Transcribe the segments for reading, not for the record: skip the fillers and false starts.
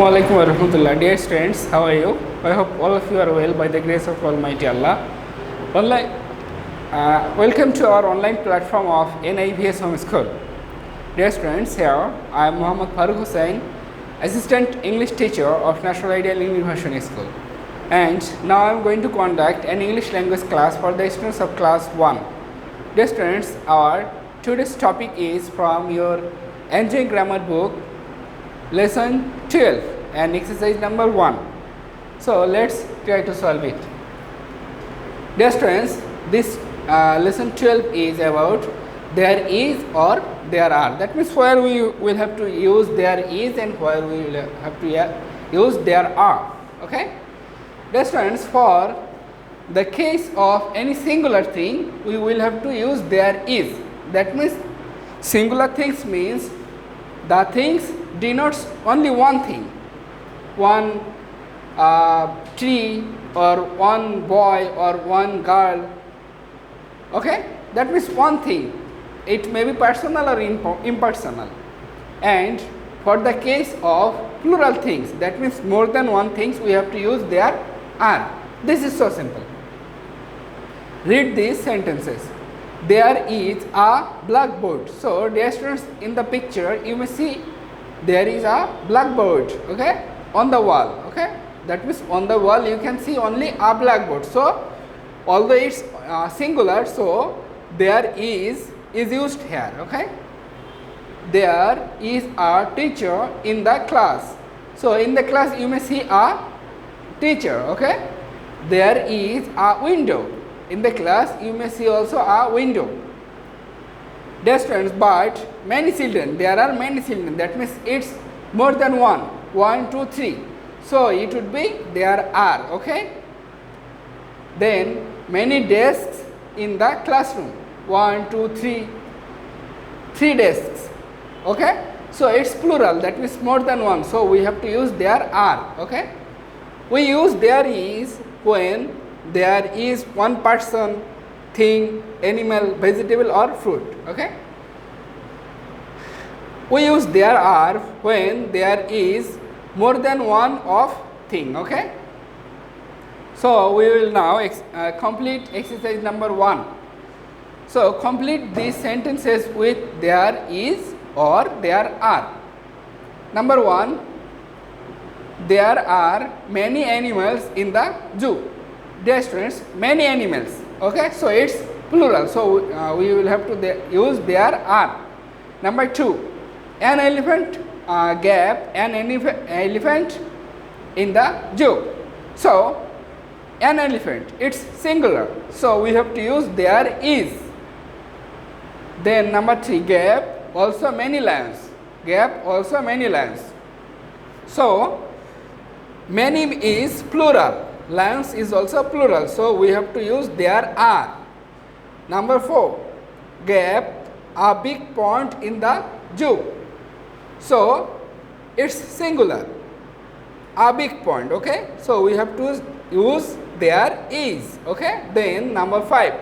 Assalamualaikum warahmatullah. Dear students, how are you? I hope all of you are well by the grace of Almighty Allah. Welcome to our online platform of NIVS Home School. Dear students, here I am Muhammad Faruk Hossain, Assistant English Teacher of National Ideal University School. And now I am going to conduct an English language class for the students of class 1. Dear students, our today's topic is from your Enjoying Grammar book, lesson 12 and exercise number 1. So let's try to solve it. Dear students, this lesson 12 is about there is or there are. That means where we will have to use there is and where we will have to use there are. Okay? Dear students, for the case of any singular thing, we will have to use there is. That means singular things means the things denotes only one thing, one tree or one boy or one girl. Okay, that means one thing. It may be personal or impersonal. And for the case of plural things, that means more than one things, we have to use there are. This is so simple. Read these sentences. There is a blackboard. So dear students, in the picture you may see there is a blackboard, okay, on the wall. Okay, that means on the wall you can see only a blackboard. So although it's singular, so there is used here. Okay, there is a teacher in the class. So in the class you may see a teacher. Okay, there is a window. In the class you may see also a window. Dear students, but many children, there are many children, that means it's more than one, 1, 2, 3. So it would be there are. Okay, then many desks in the classroom, 1, 2, 3, 3 desks. Okay, so it's plural, that means more than one, so we have to use there are. Okay, we use there is when there is one person, thing, animal, vegetable or fruit. Okay, we use there are when there is more than one of thing. Okay, so we will now complete exercise number 1. So complete these sentences with there is or there are. Number 1, there are many animals in the zoo. Dear students, many animals. Okay, so it's plural, so we will have to use there are. Number 2, an elephant gap an elephant in the zoo. So an elephant, it's singular, so we have to use there is. Then number 3, gap also many lions. Gap also many lions. So many is plural, lions is also plural, so we have to use there are. Number 4, gap a big pond in the zoo. So it's singular, a big pond. Okay, so we have to use there is. Okay, then number 5,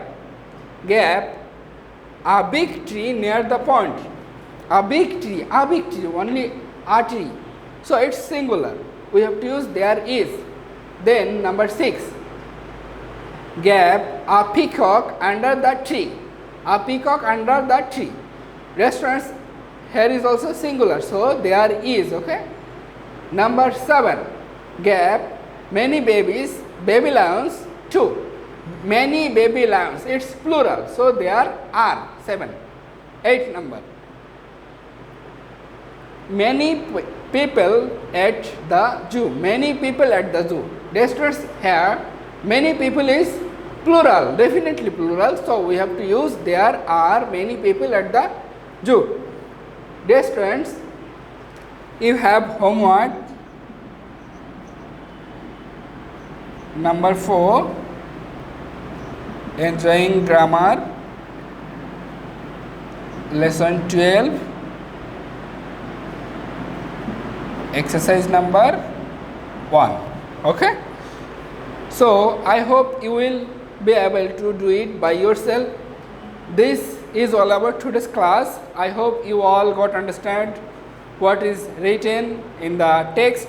gap a big tree near the pond. A big tree, only a tree, so it's singular, we have to use there is. Then number 6, gap a peacock under the tree. A peacock under the tree. Restaurants, here is also singular, so there is. Okay. Number 7, gap many babies, baby lions too. Many baby lions, it's plural, so there are 7. 8 number, many people at the zoo. Many people at the zoo. Dear students, here many people is plural, definitely plural, so we have to use there are many people at the zoo. Dear students, you have homework number 4, enjoying grammar, lesson 12, exercise number 1. Okay, so I hope you will be able to do it by yourself. This is all about today's class. I hope you all got understand what is written in the text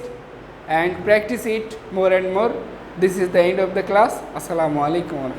and practice it more and more. This is the end of the class. Assalamu alaikum.